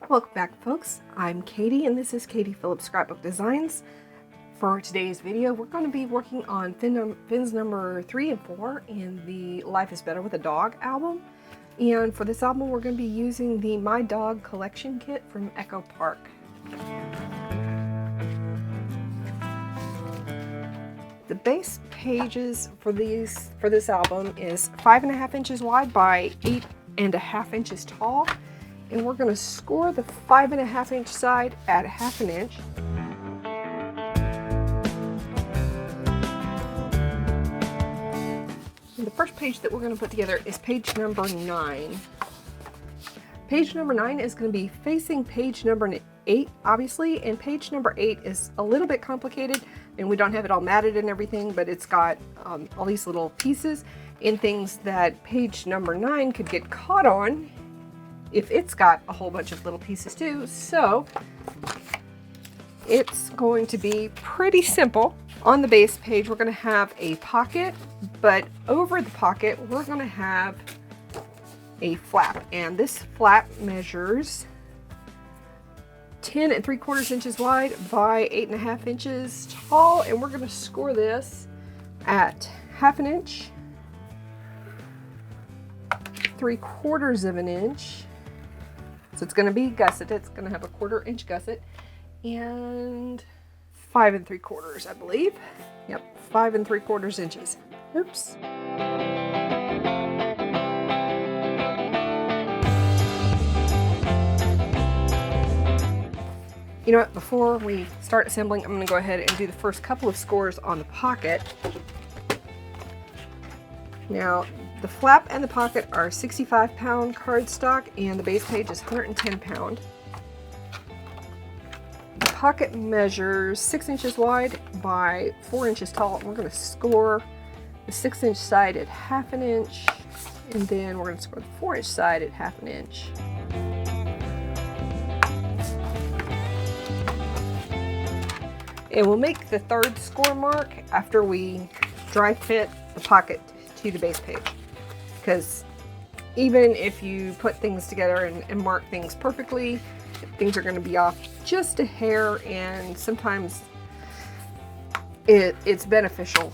Welcome back, folks. I'm Katie and this is Katie Phillips Scrapbook Designs. For today's video, we're going to be working on fins number 3 and 4 in the Life is Better with a Dog album. And for this album, we're going to be using the My Dog collection kit from Echo Park. The base pages for this album is 5.5 inches wide by 8.5 inches tall. And we're going to score the 5.5 inch side at 1/2 inch. And the first page that we're going to put together is page number 9. Page number 9 is going to be facing page number 8, obviously, and page number 8 is a little bit complicated, and we don't have it all matted and everything, but it's got all these little pieces and things that page number 9 could get caught on if it's got a whole bunch of little pieces too. So it's going to be pretty simple. On the base page, we're going to have a pocket, but over the pocket, we're going to have a flap. And this flap measures 10 3/4 inches wide by 8.5 inches tall. And we're going to score this at 1/2 inch, 3/4 inch. So it's going to be gusset. It's going to have a 1/4 inch gusset and 5 3/4, I believe. Yep, 5 3/4 inches. Oops. You know what? Before we start assembling, I'm going to go ahead and do the first couple of scores on the pocket. Now, the flap and the pocket are 65-pound cardstock, and the base page is 110 pound. The pocket measures 6 inches wide by 4 inches tall. We're going to score the 6 inch side at 1/2 inch, and then we're going to score the 4 inch side at 1/2 inch. And we'll make the third score mark after we dry fit the pocket to the base page. Because even if you put things together and mark things perfectly, things are going to be off just a hair, and sometimes it's beneficial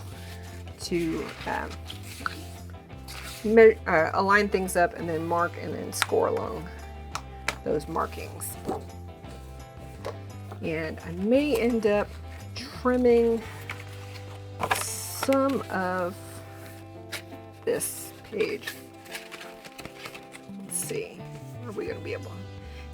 to align things up and then mark and then score along those markings. And I may end up trimming some of this page. Let's see, are we going to be able?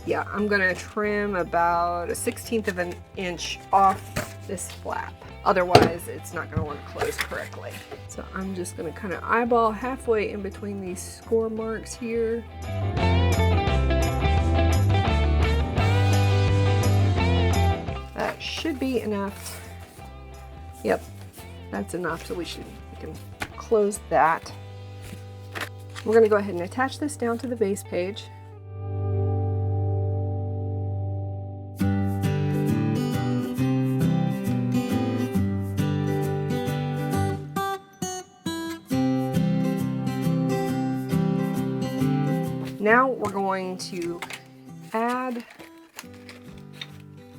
Yeah, I'm going to trim about 1/16 of an inch off this flap. Otherwise, it's not going to want to close correctly. So I'm just going to kind of eyeball halfway in between these score marks here. That should be enough. Yep, that's enough. So we can close that. We're going to go ahead and attach this down to the base page. Now we're going to add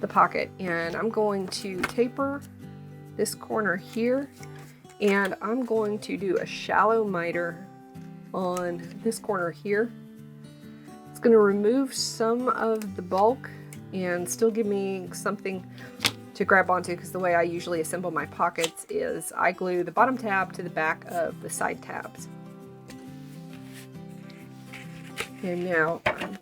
the pocket, and I'm going to taper this corner here, and I'm going to do a shallow miter on this corner here. It's going to remove some of the bulk and still give me something to grab onto, because the way I usually assemble my pockets is I glue the bottom tab to the back of the side tabs. And now I'm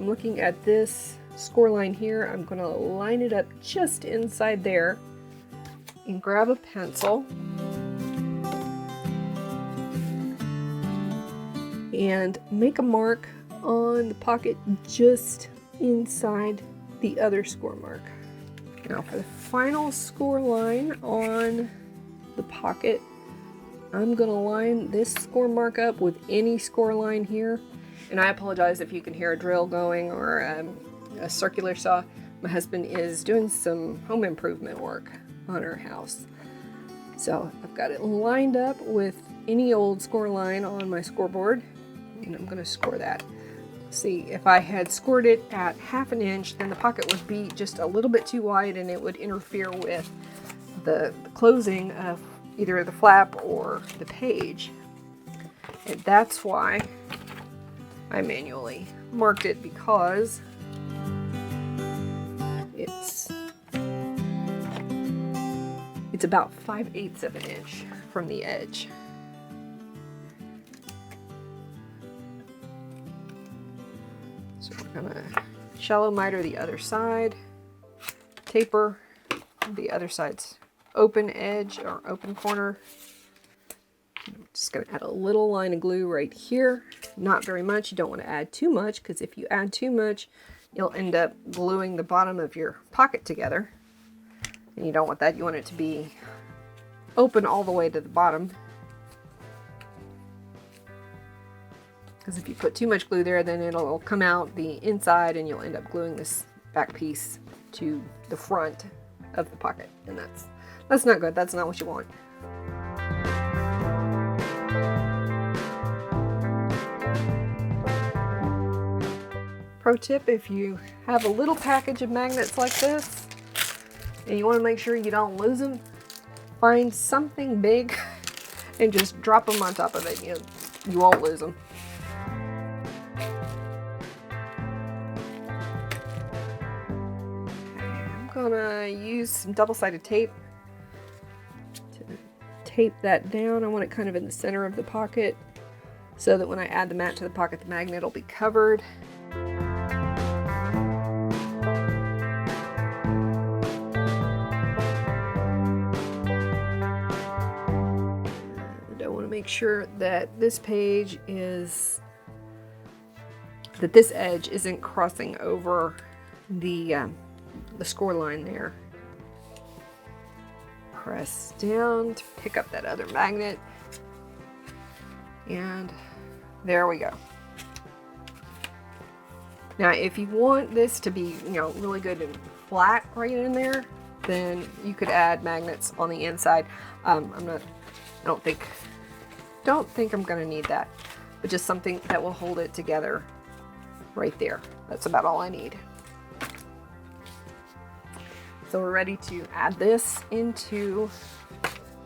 looking at this score line here. I'm going to line it up just inside there and grab a pencil and make a mark on the pocket just inside the other score mark. Now for the final score line on the pocket, I'm going to line this score mark up with any score line here. And I apologize if you can hear a drill going or a circular saw. My husband is doing some home improvement work on our house. So I've got it lined up with any old score line on my scoreboard, and I'm going to score that. See, if I had scored it at 1/2 inch, then the pocket would be just a little bit too wide and it would interfere with the closing of either the flap or the page. And that's why I manually marked it, because it's about 5/8 of an inch from the edge. So we're gonna shallow miter the other side, taper the other side's open edge or open corner. I'm just gonna add a little line of glue right here. Not very much. You don't want to add too much, because if you add too much, you'll end up gluing the bottom of your pocket together. And you don't want that. You want it to be open all the way to the bottom. Because if you put too much glue there, then it'll come out the inside and you'll end up gluing this back piece to the front of the pocket. And that's not good. That's not what you want. Pro tip, if you have a little package of magnets like this and you want to make sure you don't lose them, find something big and just drop them on top of it. You won't lose them. I'm gonna use some double-sided tape to tape that down. I want it kind of in the center of the pocket so that when I add the mat to the pocket, the magnet will be covered. Make sure that this edge isn't crossing over the score line there. Press down to pick up that other magnet, and there we go. Now, if you want this to be, really good and flat right in there, then you could add magnets on the inside. I don't think I'm gonna need that, but just something that will hold it together right there. That's about all I need. So we're ready to add this into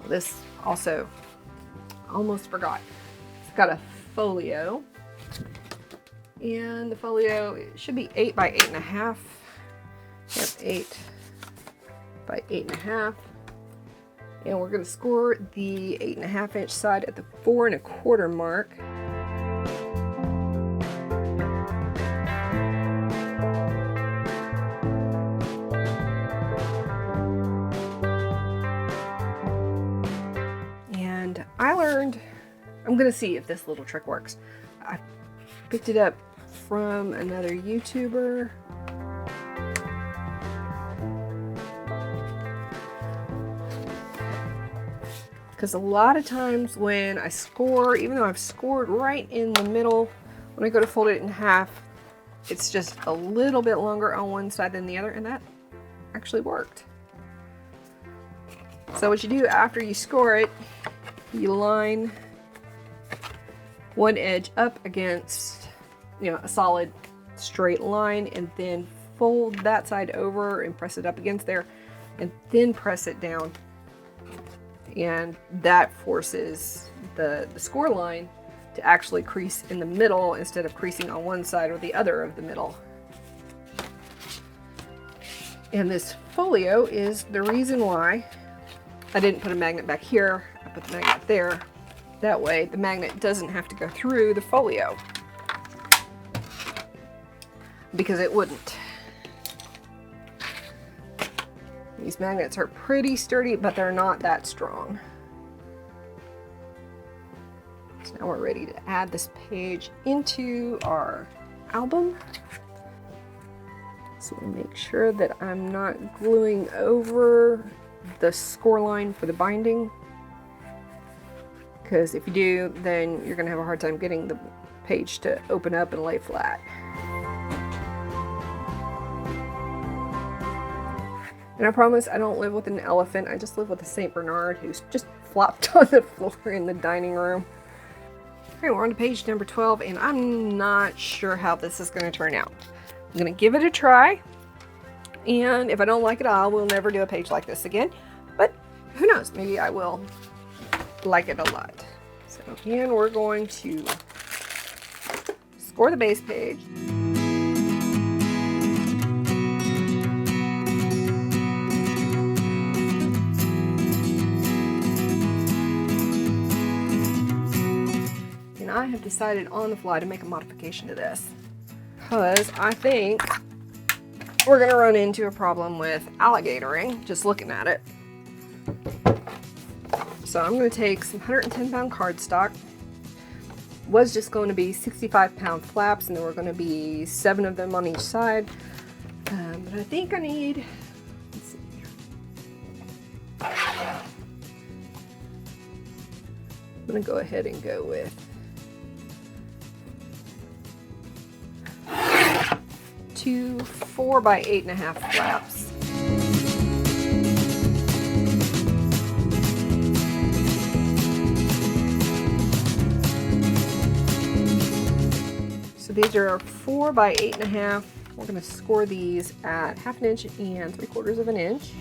this. Also, almost forgot, it's got a folio, and the folio, it should be 8 by 8.5. Yep, 8 by 8.5. And we're going to score the 8.5 inch side at the 4 1/4 mark. And I learned, I'm going to see if this little trick works. I picked it up from another YouTuber. Because a lot of times when I score, even though I've scored right in the middle, when I go to fold it in half, it's just a little bit longer on one side than the other, and that actually worked. So what you do after you score it, you line one edge up against, a solid straight line, and then fold that side over and press it up against there, and then press it down. And that forces the score line to actually crease in the middle instead of creasing on one side or the other of the middle. And this folio is the reason why I didn't put a magnet back here. I put the magnet there. That way the magnet doesn't have to go through the folio, because it wouldn't. These magnets are pretty sturdy, but they're not that strong. So now we're ready to add this page into our album. So I make sure that I'm not gluing over the score line for the binding, because if you do, then you're going to have a hard time getting the page to open up and lay flat. And I promise I don't live with an elephant. I just live with a Saint Bernard who's just flopped on the floor in the dining room. Okay, we're on to page number 12, and I'm not sure how this is going to turn out. I'm going to give it a try, and if I don't like it, I will never do a page like this again. But who knows? Maybe I will like it a lot. So again, we're going to score the base page. And I have decided on the fly to make a modification to this because I think we're going to run into a problem with alligatoring just looking at it. So I'm going to take some 110-pound cardstock. Was just going to be 65-pound flaps, and there were going to be 7 of them on each side. But I think I need, let's see here. I'm going to go ahead and go with 2 4x8.5 flaps. So these are 4x8.5. We're going to score these at 1/2 inch and 3/4 inch.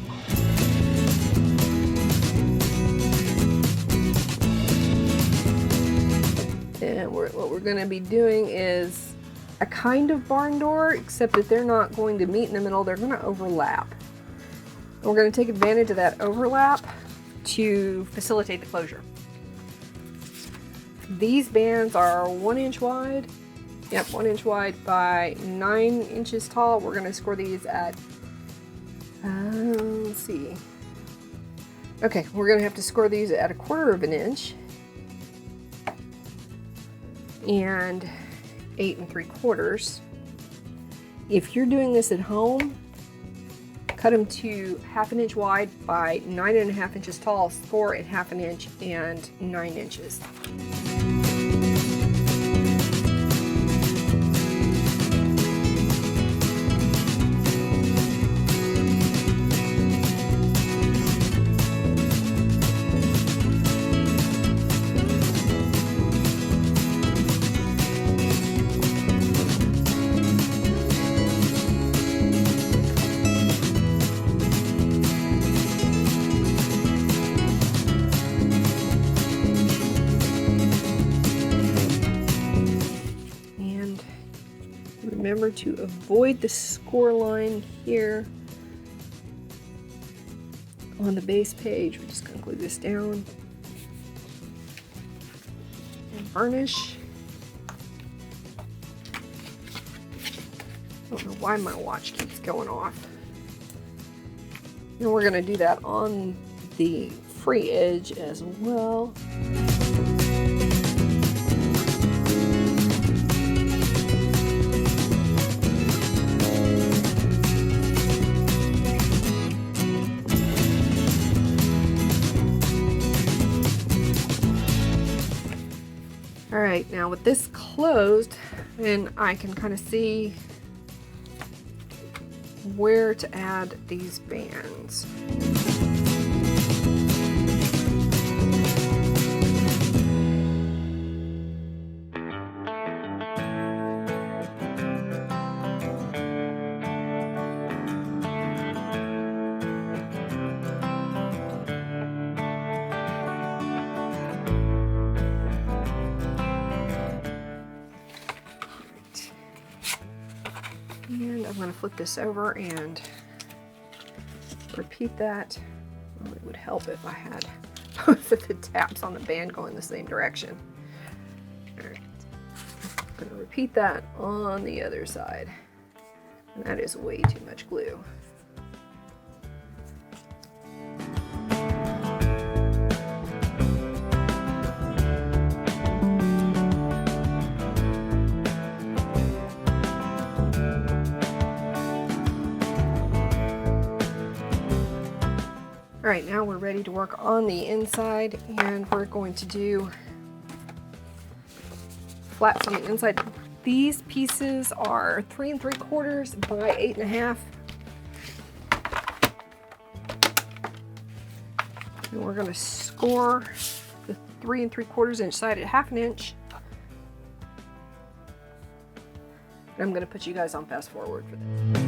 And what we're going to be doing is a kind of barn door, except that they're not going to meet in the middle, they're going to overlap. And we're going to take advantage of that overlap to facilitate the closure. These bands are 1 inch wide. Yep, 1 inch wide by 9 inches tall. We're going to score these at, let's see. Okay, we're going to have to score these at 1/4 inch and 8 3/4. If you're doing this at home, cut them to 1/2 inch wide by 9.5 inches tall, score at 1/2 inch and 9 inches. Remember to avoid the score line here on the base page. We're just going to glue this down and varnish. I don't know why my watch keeps going off. And we're going to do that on the free edge as well. All right, now with this closed, then I can kind of see where to add these bands. And I'm going to flip this over and repeat that. Well, it would help if I had both of the tabs on the band going the same direction. All right. I'm going to repeat that on the other side. And that is way too much glue. All right, now we're ready to work on the inside, and we're going to do flaps on the inside. These pieces are 3 3/4 by 8.5. And we're going to score the 3 3/4 inch side at 1/2 inch And I'm going to put you guys on fast forward for this.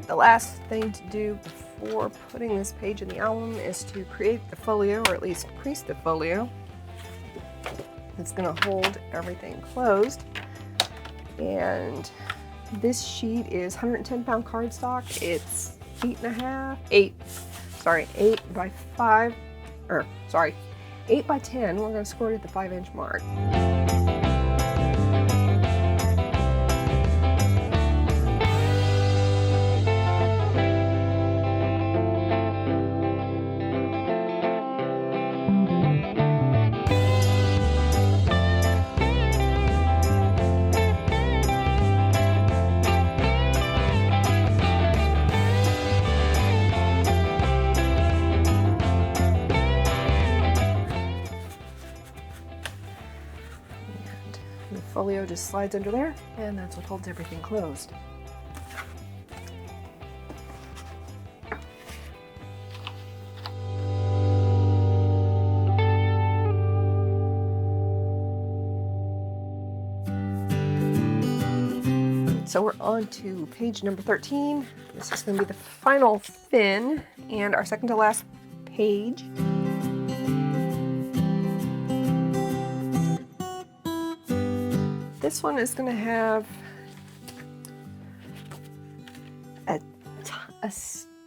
The last thing to do before putting this page in the album is to create the folio, or at least crease the folio. It's going to hold everything closed. And this sheet is 110-pound cardstock. It's 8 by 5, or sorry, 8 by 10. We're going to score it at the 5-inch mark. The folio just slides under there, and that's what holds everything closed. So we're on to page number 13. This is going to be the final fin and our second to last page. This one is going to have a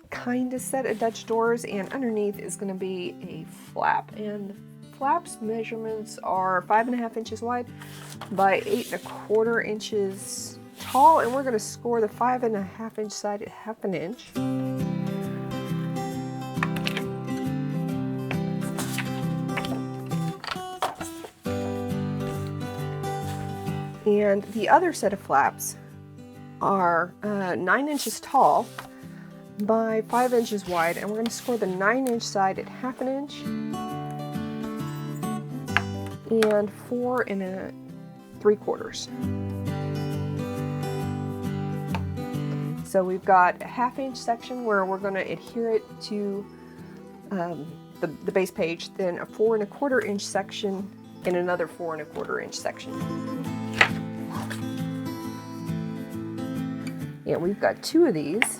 kind of set of Dutch doors, and underneath is going to be a flap. And the flap's measurements are 5.5 inches wide by 8.25 inches tall, and we're going to score the 5.5 inch side at 1/2 inch. And the other set of flaps are 9 inches tall by 5 inches wide, and we're going to score the 9-inch side at 1/2 inch and 4 3/4. So we've got a 1/2 inch section where we're going to adhere it to the base page, then a 4 1/4 inch section and another 4 1/4 inch section. Yeah, we've got 2 of these.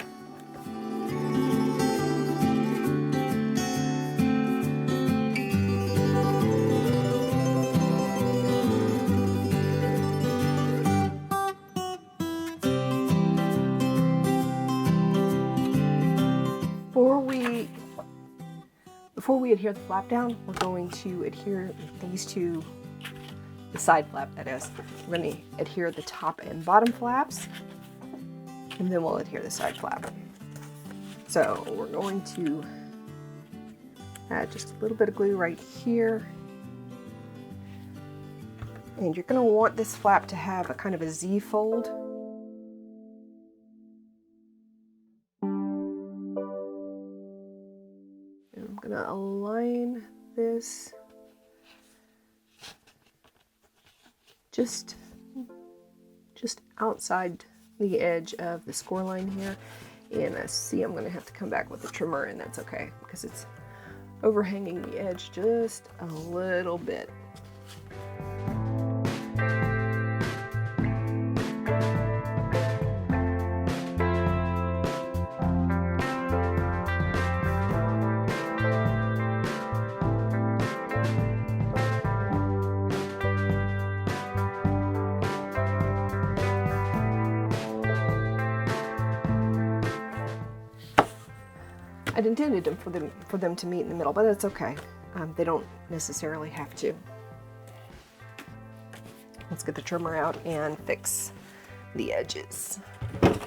Before we adhere the flap down, we're going to adhere these to the side flap, that is. We're going to adhere the top and bottom flaps, and then we'll adhere the side flap. So we're going to add just a little bit of glue right here. And you're going to want this flap to have a kind of a Z fold. And I'm going to align this just outside the edge of the score line here. And I see I'm going to have to come back with a trimmer, and that's okay because it's overhanging the edge just a little bit. I'd intended them for them to meet in the middle, but that's okay. They don't necessarily have to. Let's get the trimmer out and fix the edges. I'm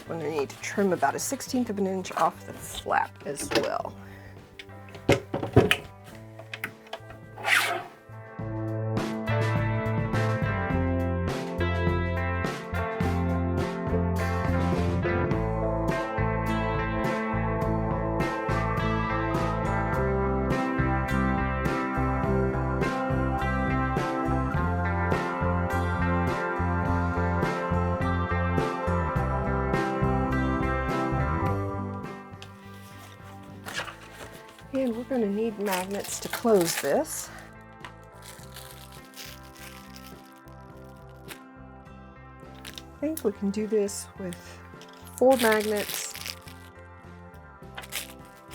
going to need to trim about 1/16 of an inch off the flap as well. And we're going to need magnets to close this. I think we can do this with 4 magnets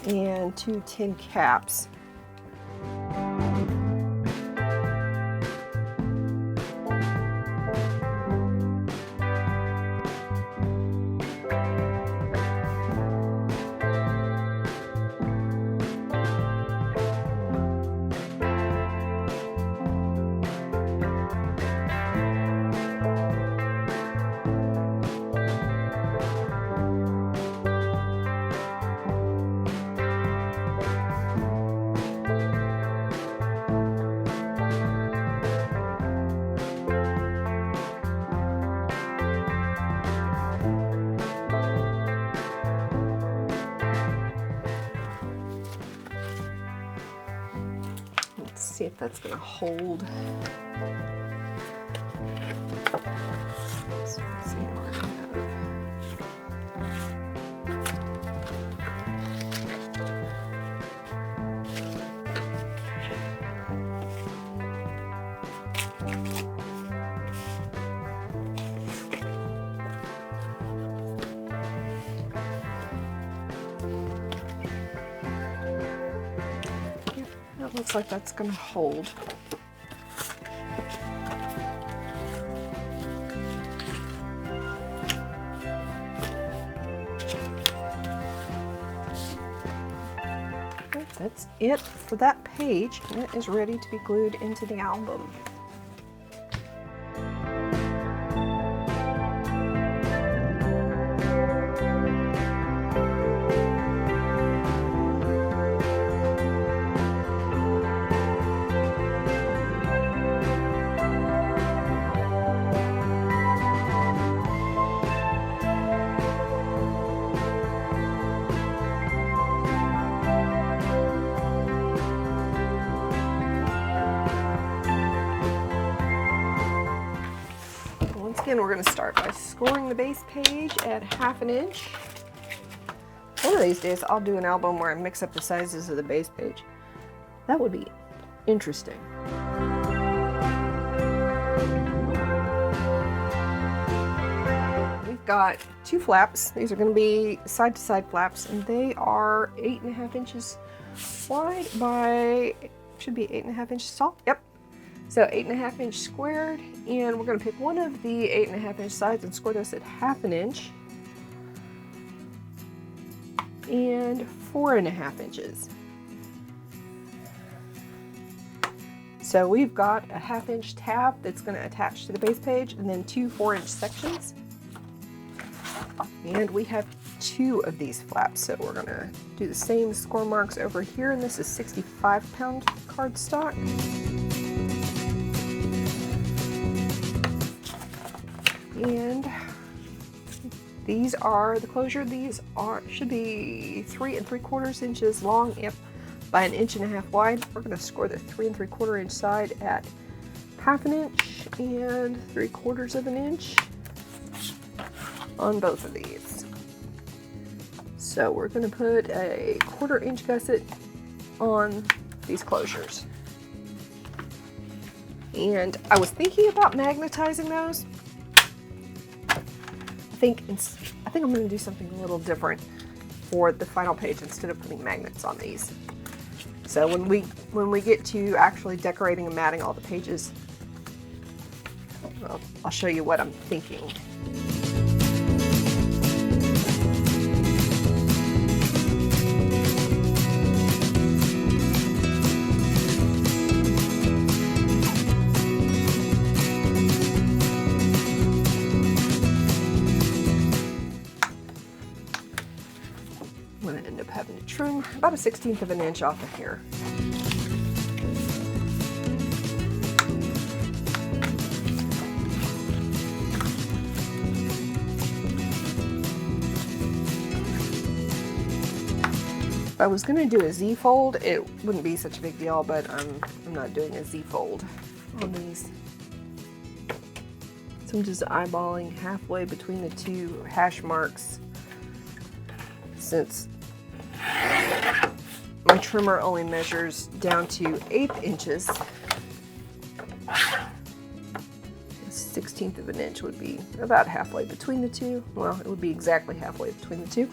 and 2 tin caps. See if that's going to hold. So let's see where I looks like that's going to hold. Okay, that's it for that page, and it is ready to be glued into the album. Again, we're going to start by scoring the base page at 1/2 inch. One of these days I'll do an album where I mix up the sizes of the base page. That would be interesting. We've got 2 flaps. These are going to be side-to-side flaps, and they are 8.5 inches wide by, should be 8.5 inches tall. Yep. So 8.5 inch squared, and we're going to pick one of the 8.5 inch sides and score this at 1/2 inch and 4.5 inches. So we've got a 1/2 inch tab that's going to attach to the base page, and then 2 4-inch sections. And we have 2 of these flaps, so we're going to do the same score marks over here, and this is 65-pound cardstock. And these are the closure. These should be 3 3/4 inches long, yep, by 1.5 inches wide. We're going to score the 3 3/4 inch side at 1/2 inch and 3/4 inch on both of these. So we're going to put a 1/4 inch gusset on these closures. And I was thinking about magnetizing those. I think I'm going to do something a little different. for the final page instead of putting magnets on these. So when we get to actually decorating and matting all the pages, I'll show you what I'm thinking. I'm going to end up having to trim about a 1/16 of an inch off of here. If I was going to do a Z-fold, it wouldn't be such a big deal, but I'm not doing a Z-fold on these. So I'm just eyeballing halfway between the two hash marks, since my trimmer only measures down to 1/8 inches. 1/16 of an inch would be about halfway between the two. Well, it would be exactly halfway between the two.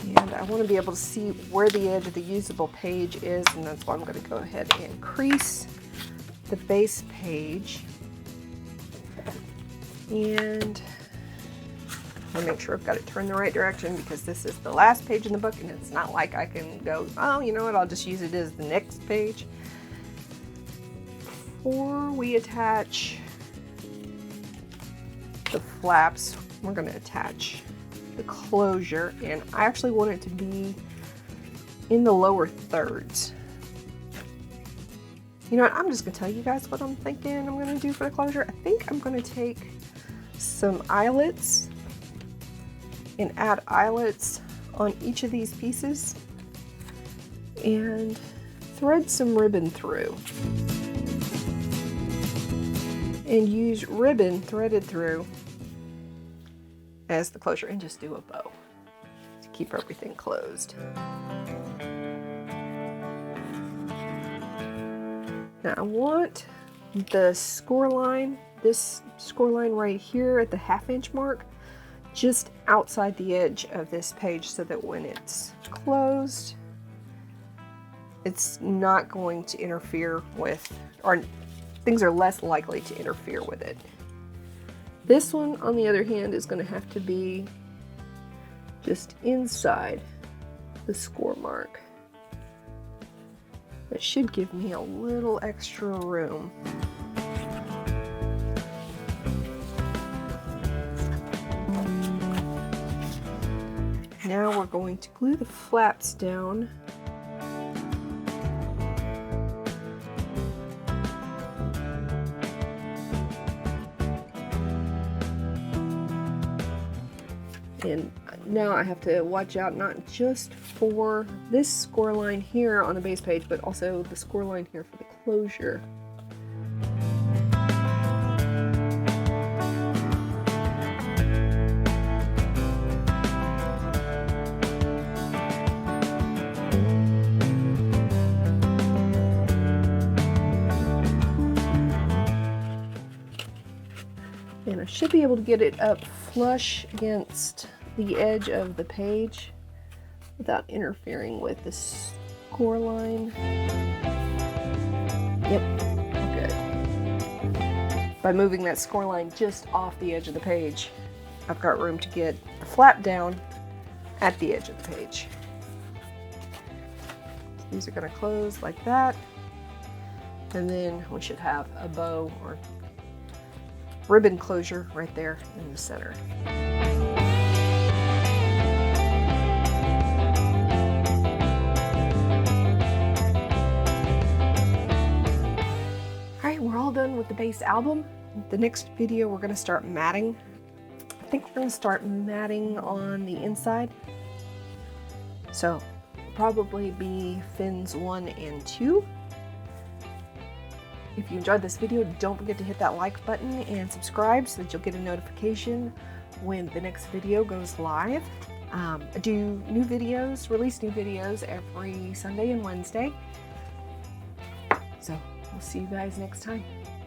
And I want to be able to see where the edge of the usable page is, and that's why I'm going to go ahead and crease the base page. And I'll make sure I've got it turned the right direction, because this is the last page in the book, and it's not like I can go, oh, you know what, I'll just use it as the next page. Before we attach the flaps, we're going to attach the closure, and I actually want it to be in the lower thirds. You know what, I'm just going to tell you guys what I'm thinking I'm going to do for the closure. I think I'm going to take some eyelets and add eyelets on each of these pieces and thread some ribbon through. And use ribbon threaded through as the closure, and just do a bow to keep everything closed. Now I want the score line, this score line right here at the 1/2 inch mark, just outside the edge of this page, so that when it's closed, it's not going to interfere with, or things are less likely to interfere with it. This one, on the other hand, is going to have to be just inside the score mark. That should give me a little extra room. Now we're going to glue the flaps down. And now I have to watch out not just for this score line here on the base page, but also the score line here for the closure. And I should be able to get it up flush against the edge of the page without interfering with the score line. Yep, good. By moving that score line just off the edge of the page, I've got room to get the flap down at the edge of the page. So these are going to close like that, and then we should have a bow or ribbon closure right there in the center. Alright, we're all done with the base album. The next video we're going to start matting. I think we're going to start matting on the inside. So probably be fins 1 and 2. If you enjoyed this video, don't forget to hit that like button and subscribe so that you'll get a notification when the next video goes live. I do new videos, release new videos every Sunday and Wednesday. So we'll see you guys next time.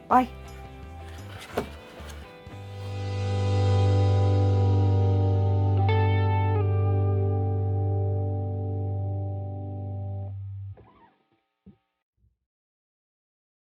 Bye.